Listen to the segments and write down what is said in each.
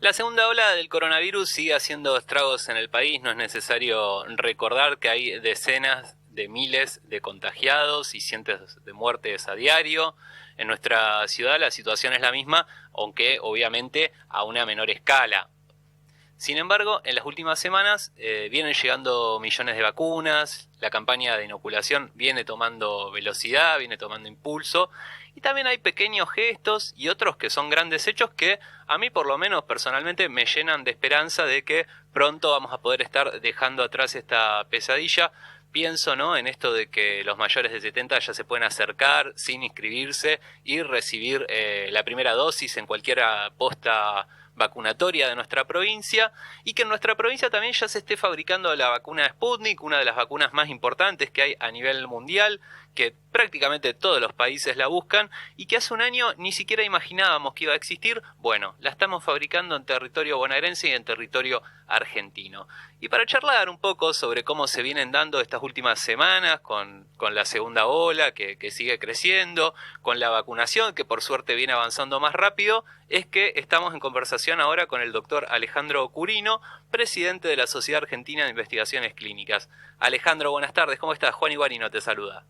La segunda ola del coronavirus sigue haciendo estragos en el país. No es necesario recordar que hay decenas de miles de contagiados y cientos de muertes a diario. En nuestra ciudad la situación es la misma, aunque obviamente a una menor escala. Sin embargo, en las últimas semanas vienen llegando millones de vacunas, la campaña de inoculación viene tomando velocidad, viene tomando impulso, y también hay pequeños gestos y otros que son grandes hechos que a mí por lo menos personalmente me llenan de esperanza de que pronto vamos a poder estar dejando atrás esta pesadilla. Pienso, ¿no?, en esto de que los mayores de 70 ya se pueden acercar sin inscribirse y recibir la primera dosis en cualquier posta vacunatoria de nuestra provincia, y que en nuestra provincia también ya se esté fabricando la vacuna Sputnik, una de las vacunas más importantes que hay a nivel mundial, que prácticamente todos los países la buscan y que hace un año ni siquiera imaginábamos que iba a existir. Bueno, la estamos fabricando en territorio bonaerense y en territorio argentino. Y para charlar un poco sobre cómo se vienen dando estas últimas semanas con la segunda ola que sigue creciendo, con la vacunación que por suerte viene avanzando más rápido, es que estamos en conversación ahora con el doctor Alejandro Curino, presidente de la Sociedad Argentina de Investigaciones Clínicas. Alejandro, buenas tardes, ¿cómo estás? Juan Iguarino te saluda.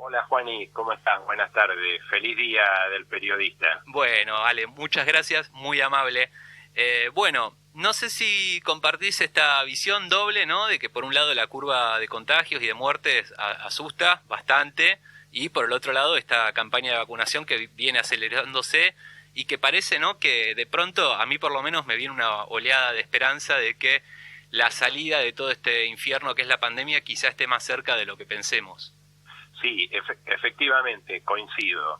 Hola Juani, ¿cómo estás? Buenas tardes, feliz día del periodista. Bueno, Ale, muchas gracias, muy amable. Bueno, no sé si compartís esta visión doble, ¿no?, de que por un lado la curva de contagios y de muertes asusta bastante, y por el otro lado esta campaña de vacunación que viene acelerándose y que parece, ¿no?, que de pronto a mí por lo menos me viene una oleada de esperanza de que la salida de todo este infierno que es la pandemia quizá esté más cerca de lo que pensemos. Sí, efectivamente, coincido.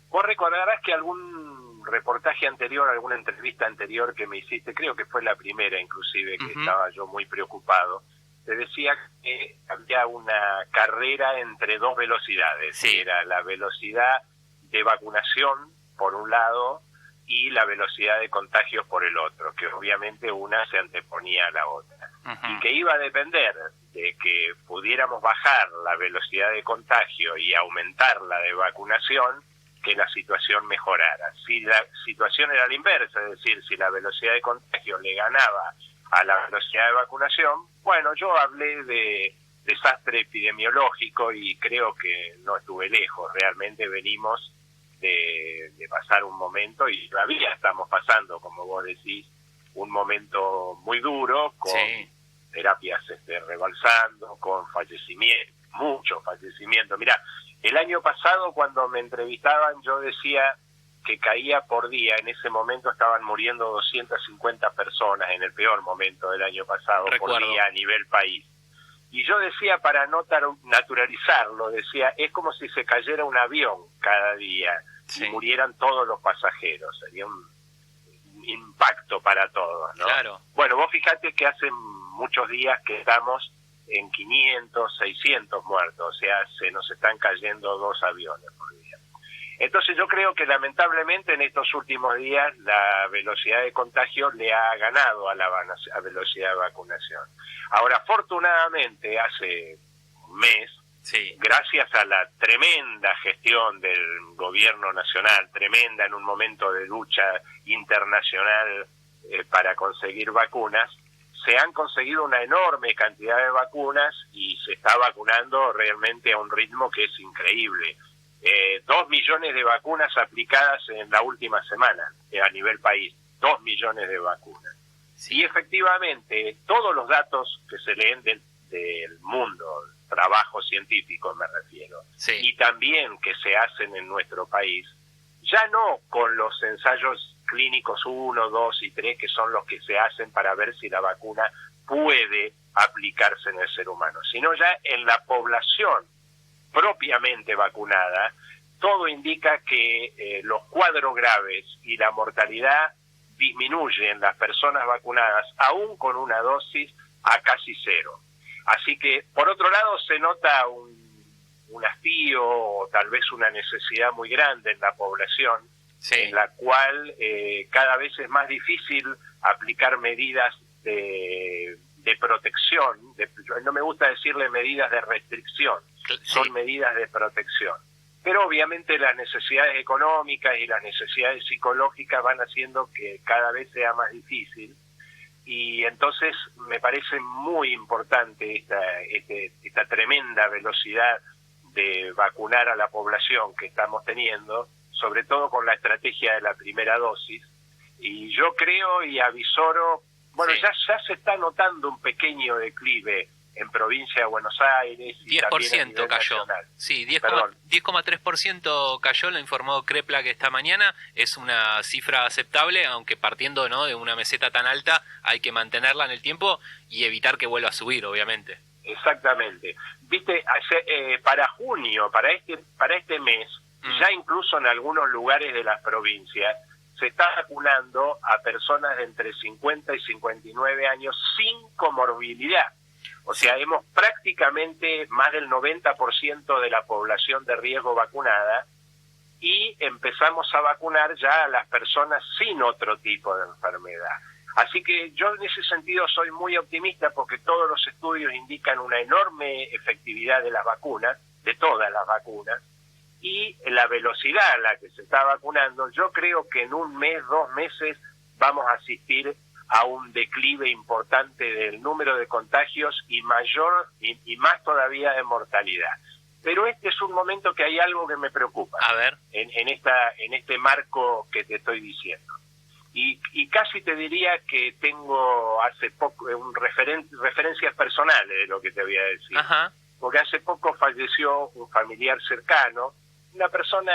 Vos recordarás que algún reportaje anterior, alguna entrevista anterior que me hiciste, creo que fue la primera inclusive, que estaba yo muy preocupado, te decía que había una carrera entre dos velocidades. Sí. Era la velocidad de vacunación, por un lado, y la velocidad de contagios por el otro, que obviamente una se anteponía a la otra. Y que iba a depender de que pudiéramos bajar la velocidad de contagio y aumentar la de vacunación, que la situación mejorara. Si la situación era la inversa, es decir, si la velocidad de contagio le ganaba a la velocidad de vacunación, bueno, yo hablé de desastre epidemiológico y creo que no estuve lejos. Realmente venimos de pasar un momento, y todavía estamos pasando, como vos decís, un momento muy duro, con terapias rebalsando, con fallecimiento, mucho fallecimiento. Mirá, el año pasado cuando me entrevistaban yo decía que caía por día, en ese momento estaban muriendo 250 personas, en el peor momento del año pasado. Recuerdo. Por día a nivel país. Y yo decía, para no naturalizarlo, decía, es como si se cayera un avión cada día y murieran todos los pasajeros. Sería un impacto para todos, ¿no? Claro. Bueno, vos fijate que hace muchos días que estamos en 500, 600 muertos, o sea, se nos están cayendo 2 aviones por día. Entonces yo creo que lamentablemente en estos últimos días la velocidad de contagio le ha ganado a la velocidad de vacunación. Ahora, afortunadamente, hace un mes, gracias a la tremenda gestión del gobierno nacional, tremenda en un momento de lucha internacional para conseguir vacunas, se han conseguido una enorme cantidad de vacunas y se está vacunando realmente a un ritmo que es increíble. 2 millones de vacunas aplicadas en la última semana a nivel país, 2 millones de vacunas. Sí. Y efectivamente, todos los datos que se leen del mundo, trabajo científico me refiero, y también que se hacen en nuestro país, ya no con los ensayos clínicos 1, 2 y 3, que son los que se hacen para ver si la vacuna puede aplicarse en el ser humano, sino ya en la población propiamente vacunada. Todo indica que los cuadros graves y la mortalidad disminuyen en las personas vacunadas, aún con una dosis, a casi 0. Así que, por otro lado, se nota un hastío o tal vez una necesidad muy grande en la población, en la cual cada vez es más difícil aplicar medidas de protección. No me gusta decirle medidas de restricción, son medidas de protección. pero obviamente las necesidades económicas y las necesidades psicológicas van haciendo que cada vez sea más difícil, y entonces me parece muy importante esta tremenda velocidad de vacunar a la población que estamos teniendo, sobre todo con la estrategia de la primera dosis, y yo creo y avisoro, bueno, sí, ya se está notando un pequeño declive en provincia de Buenos Aires y 10% también a nivel cayó. nacional. Sí, 10,3% cayó, lo informó CREPLAC esta mañana. Es una cifra aceptable, aunque partiendo, ¿no?, de una meseta tan alta, hay que mantenerla en el tiempo y evitar que vuelva a subir, obviamente. Exactamente. Viste, para junio, para este mes, ya incluso en algunos lugares de las provincias, se está vacunando a personas de entre 50 y 59 años sin comorbilidad. O sea, hemos prácticamente más del 90% de la población de riesgo vacunada, y empezamos a vacunar ya a las personas sin otro tipo de enfermedad. Así que yo en ese sentido soy muy optimista, porque todos los estudios indican una enorme efectividad de las vacunas, de todas las vacunas, y la velocidad a la que se está vacunando. Yo creo que en un mes, 2 meses, vamos a asistir a un declive importante del número de contagios y más todavía de mortalidad. Pero este es un momento que hay algo que me preocupa. A ver. En este marco que te estoy diciendo. Y casi te diría que tengo hace poco referencias personales de lo que te voy a decir. Ajá. Porque hace poco falleció un familiar cercano, una persona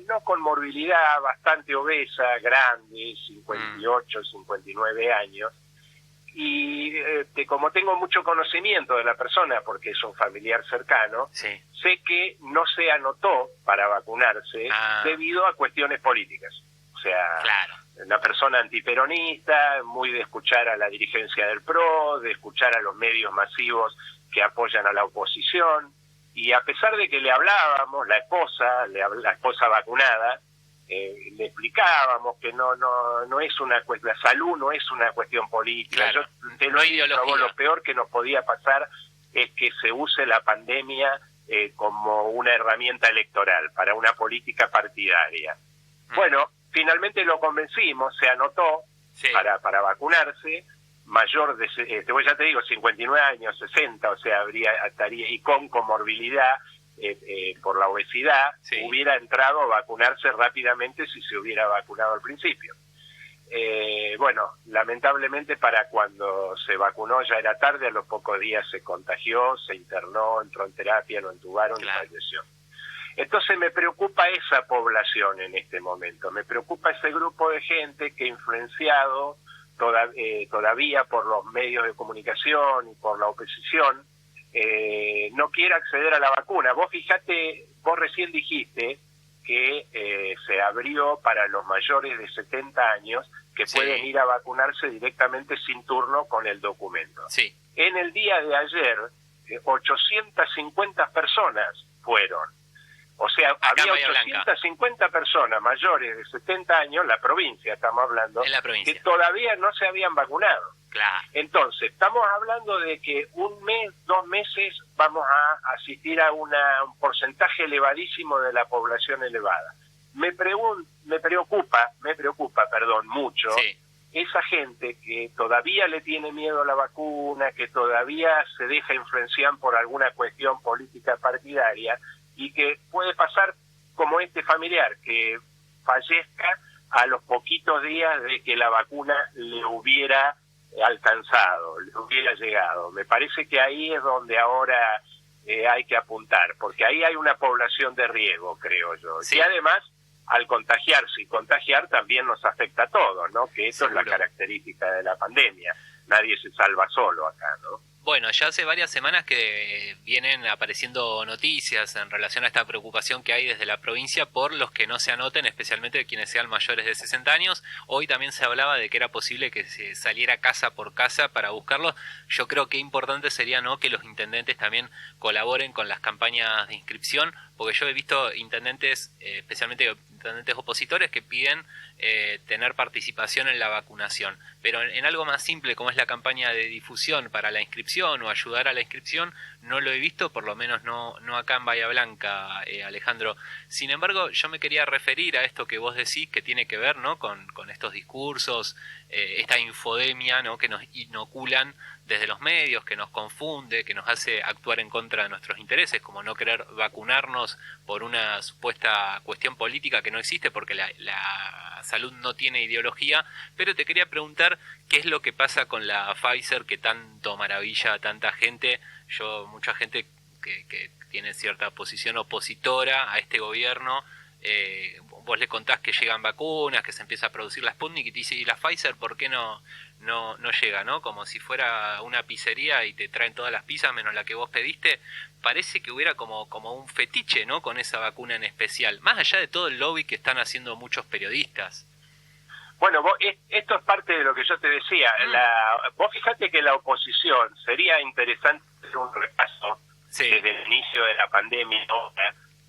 no con morbilidad, bastante obesa, grande, 58, 59 años, y como tengo mucho conocimiento de la persona, porque es un familiar cercano, sí, sé que no se anotó para vacunarse debido a cuestiones políticas. O sea, claro, una persona antiperonista, muy de escuchar a la dirigencia del PRO, de escuchar a los medios masivos que apoyan a la oposición, y a pesar de que le hablábamos, la esposa vacunada, le explicábamos que no es una cuestión, la salud no es una cuestión política. Claro, Yo te lo digo, lo peor que nos podía pasar es que se use la pandemia como una herramienta electoral, para una política partidaria. Bueno, finalmente lo convencimos, se anotó, sí, para vacunarse, mayor de, ya te digo, 59 años, 60, o sea, estaría, y con comorbilidad por la obesidad, sí, hubiera entrado a vacunarse rápidamente si se hubiera vacunado al principio. Bueno, lamentablemente para cuando se vacunó ya era tarde, a los pocos días se contagió, se internó, entró en terapia, lo entubaron, claro, y falleció. Entonces me preocupa esa población en este momento, me preocupa ese grupo de gente que, influenciado todavía por los medios de comunicación y por la oposición, no quiere acceder a la vacuna. Vos recién dijiste que se abrió para los mayores de 70 años que, sí, pueden ir a vacunarse directamente sin turno con el documento. Sí. En el día de ayer, 850 personas fueron. O sea, acá había 850 personas mayores de 70 años, la provincia estamos hablando, en la provincia, que todavía no se habían vacunado. Claro. Entonces, estamos hablando de que 1 mes, 2 meses vamos a asistir a un porcentaje elevadísimo de la población elevada. Me preocupa, mucho, sí, esa gente que todavía le tiene miedo a la vacuna, que todavía se deja influenciar por alguna cuestión política partidaria, y que puede pasar como este familiar, que fallezca a los poquitos días de que la vacuna le hubiera alcanzado, le hubiera llegado. Me parece que ahí es donde ahora hay que apuntar, porque ahí hay una población de riesgo, creo yo. Sí. Y además, al contagiarse y contagiar también nos afecta a todos, ¿no? Que eso, seguro, es la característica de la pandemia. Nadie se salva solo acá, ¿no? Bueno, ya hace varias semanas que vienen apareciendo noticias en relación a esta preocupación que hay desde la provincia por los que no se anoten, especialmente quienes sean mayores de 60 años. Hoy también se hablaba de que era posible que se saliera casa por casa para buscarlos. Yo creo que importante sería, ¿no?, que los intendentes también colaboren con las campañas de inscripción, porque yo he visto intendentes, especialmente intendentes opositores que piden tener participación en la vacunación. Pero en algo más simple como es la campaña de difusión para la inscripción o ayudar a la inscripción, no lo he visto, por lo menos no acá en Bahía Blanca, Alejandro. Sin embargo, yo me quería referir a esto que vos decís que tiene que ver, ¿no?, con estos discursos, esta infodemia, ¿no?, que nos inoculan desde los medios, que nos confunde, que nos hace actuar en contra de nuestros intereses, como no querer vacunarnos por una supuesta cuestión política que no existe porque la salud no tiene ideología. Pero te quería preguntar qué es lo que pasa con la Pfizer que tanto maravilla a tanta gente. Mucha gente que tiene cierta posición opositora a este gobierno, vos le contás que llegan vacunas, que se empieza a producir la Sputnik y te dice, ¿y la Pfizer por qué no llega, ¿no? Como si fuera una pizzería y te traen todas las pizzas menos la que vos pediste. Parece que hubiera como un fetiche, ¿no?, con esa vacuna en especial, más allá de todo el lobby que están haciendo muchos periodistas. Bueno, esto es parte de lo que yo te decía. Vos fíjate que la oposición, sería interesante hacer un repaso desde el inicio de la pandemia, ¿no?,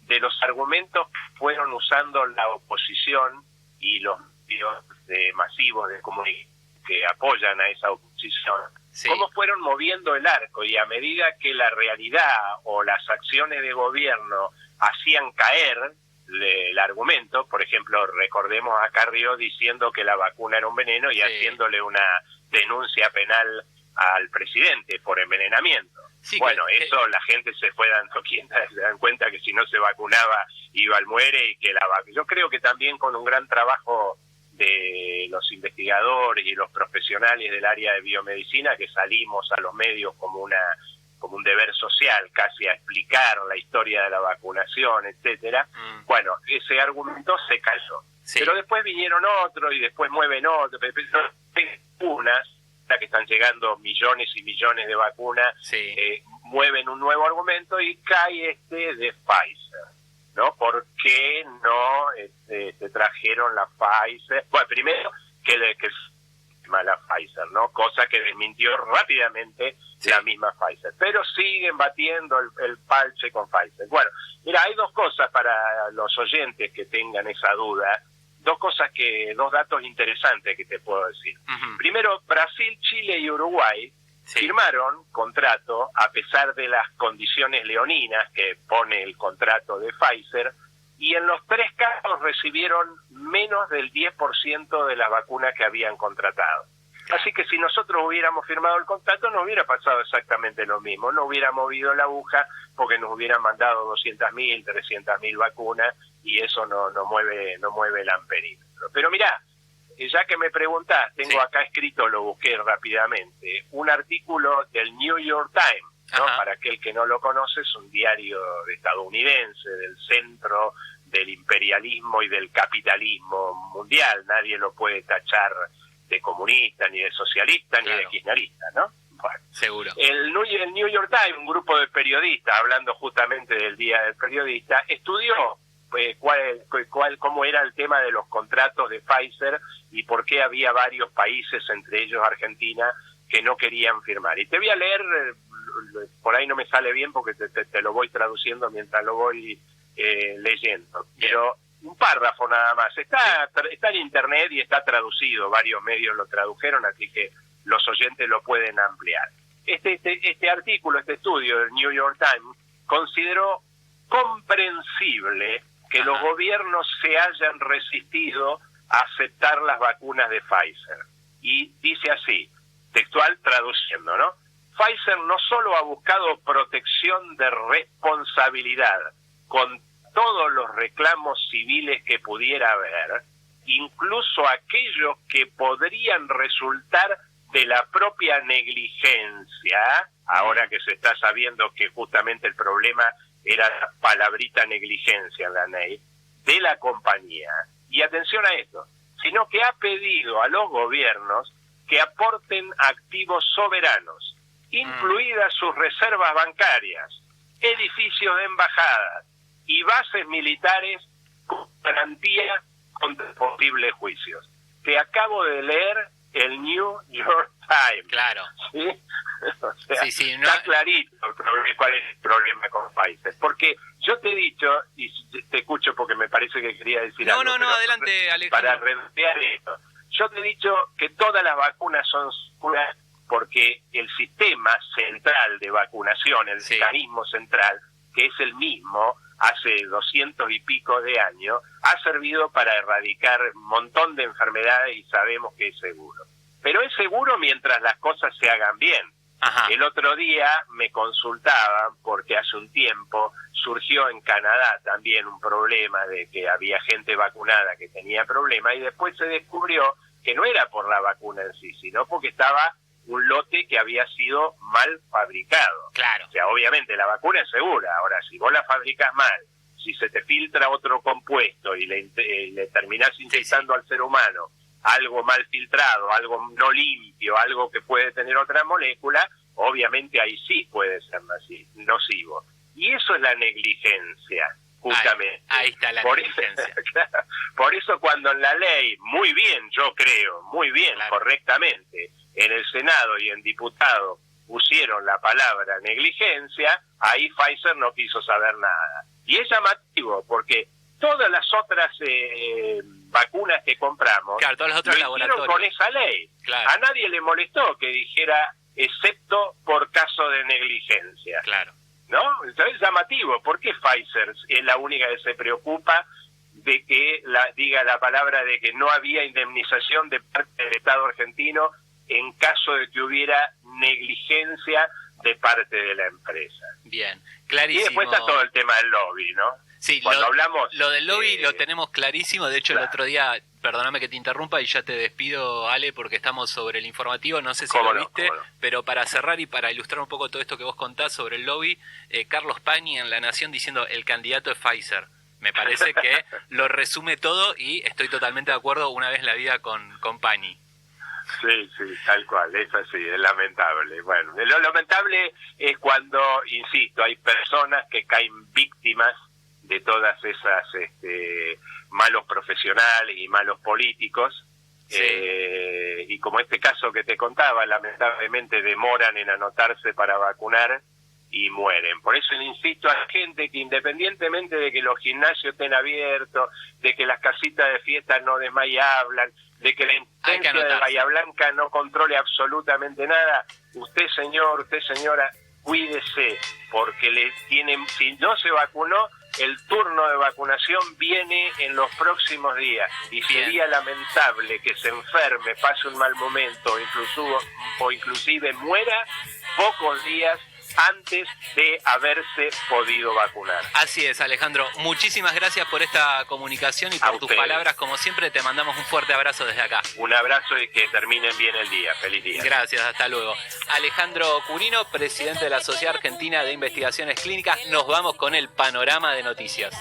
de los argumentos que fueron usando la oposición y los medios masivos de comunicación que apoyan a esa oposición, cómo fueron moviendo el arco, y a medida que la realidad o las acciones de gobierno hacían caer el argumento. Por ejemplo, recordemos a Carrió diciendo que la vacuna era un veneno y haciéndole una denuncia penal al presidente por envenenamiento. Eso la gente se fue dando cuenta que si no se vacunaba iba al muere, y que yo creo que también con un gran trabajo de los investigadores y los profesionales del área de biomedicina, que salimos a los medios como un deber social, casi a explicar la historia de la vacunación, etcétera. Bueno, ese argumento se cayó. Pero después vinieron otros y después mueven otros, unas que están llegando millones y millones de vacunas, mueven un nuevo argumento y cae de Pfizer, ¿no? ¿Por qué no se trajeron la Pfizer? Bueno, primero que la Pfizer, ¿no? Cosa que desmintió rápidamente la misma Pfizer. Pero siguen batiendo el palche con Pfizer. Bueno, mira, hay dos cosas para los oyentes que tengan esa duda. Dos datos interesantes que te puedo decir. Primero, Brasil, Chile y Uruguay firmaron contrato a pesar de las condiciones leoninas que pone el contrato de Pfizer, y en los tres casos recibieron menos del 10% de las vacunas que habían contratado. Así que si nosotros hubiéramos firmado el contrato, nos hubiera pasado exactamente lo mismo. No hubiera movido la aguja porque nos hubieran mandado 200.000, 300.000 vacunas, y eso no mueve el amperímetro. Pero mirá, ya que me preguntás, tengo acá escrito, lo busqué rápidamente, un artículo del New York Times, ¿no? Para aquel que no lo conoce, es un diario estadounidense del centro del imperialismo y del capitalismo mundial. Nadie lo puede tachar de comunista, ni de socialista, ni de kirchnerista, ¿no? Bueno, seguro. El New York Times, un grupo de periodistas, hablando justamente del Día del Periodista, estudió cómo era el tema de los contratos de Pfizer y por qué había varios países, entre ellos Argentina, que no querían firmar. Y te voy a leer, por ahí no me sale bien porque te lo voy traduciendo mientras lo voy leyendo, pero un párrafo nada más. Está en internet y está traducido, varios medios lo tradujeron, así que los oyentes lo pueden ampliar. Este artículo, este estudio del New York Times, consideró comprensible que los gobiernos se hayan resistido a aceptar las vacunas de Pfizer. Y dice así, textual traduciendo, ¿no? Pfizer no solo ha buscado protección de responsabilidad con todos los reclamos civiles que pudiera haber, incluso aquellos que podrían resultar de la propia negligencia, ahora que se está sabiendo que justamente el problema era la palabrita negligencia en la ley, de la compañía. Y atención a esto, sino que ha pedido a los gobiernos que aporten activos soberanos, incluidas sus reservas bancarias, edificios de embajadas y bases militares con garantía contra posibles juicios. Te acabo de leer el New York Times. Claro. ¿Sí? O sea, está clarito cuál es el problema con Pfizer. Porque yo te he dicho, y te escucho porque me parece que quería decir No, algo. no, adelante, Alejandro. Para redondear esto, yo te he dicho que todas las vacunas son seguras porque el sistema central de vacunación, el mecanismo central, que es el mismo hace 200 y pico de años, ha servido para erradicar un montón de enfermedades y sabemos que es seguro. Pero es seguro mientras las cosas se hagan bien. Ajá. El otro día me consultaban porque hace un tiempo surgió en Canadá también un problema de que había gente vacunada que tenía problemas y después se descubrió que no era por la vacuna en sí, sino porque estaba un lote que había sido mal fabricado. Claro. O sea, obviamente la vacuna es segura. Ahora, si vos la fabricas mal, si se te filtra otro compuesto y le terminás inyectando al ser humano algo mal filtrado, algo no limpio, algo que puede tener otra molécula, obviamente ahí sí puede ser nocivo. Y eso es la negligencia, justamente. Ahí está la negligencia. Por eso cuando en la ley, muy bien, yo creo, muy bien, claro, correctamente, en el Senado y en diputados pusieron la palabra negligencia, ahí Pfizer no quiso saber nada. Y es llamativo porque todas las otras vacunas que compramos, claro, todos los otros laboratorios, con esa ley. Claro. A nadie le molestó que dijera excepto por caso de negligencia. Claro. ¿No? Entonces es llamativo. ¿Por qué Pfizer es la única que se preocupa de que diga la palabra de que no había indemnización de parte del Estado argentino en caso de que hubiera negligencia de parte de la empresa? Bien, clarísimo. Y después está todo el tema del lobby, ¿no? Sí, lo del lobby lo tenemos clarísimo. De hecho, claro, el otro día, perdóname que te interrumpa y ya te despido, Ale, porque estamos sobre el informativo, no sé si lo viste, pero para cerrar y para ilustrar un poco todo esto que vos contás sobre el lobby, Carlos Pañi en La Nación diciendo el candidato es Pfizer. Me parece que lo resume todo y estoy totalmente de acuerdo una vez en la vida con Pañi. Sí, tal cual, es así, es lamentable. Bueno, lo lamentable es cuando, insisto, hay personas que caen víctimas de todas esas malos profesionales y malos políticos, sí, y como este caso que te contaba, lamentablemente demoran en anotarse para vacunar y mueren. Por eso insisto a gente que independientemente de que los gimnasios estén abiertos, de que las casitas de fiesta no hablan, de que la intendencia de Bahía Blanca no controle absolutamente nada, usted señor, usted señora, cuídese, porque si no se vacunó, el turno de vacunación viene en los próximos días y sería lamentable que se enferme, pase un mal momento o inclusive muera pocos días antes de haberse podido vacunar. Así es, Alejandro. Muchísimas gracias por esta comunicación y por tus palabras. Como siempre, te mandamos un fuerte abrazo desde acá. Un abrazo y que terminen bien el día. Feliz día. Gracias, hasta luego. Alejandro Curino, presidente de la Sociedad Argentina de Investigaciones Clínicas. Nos vamos con el panorama de noticias.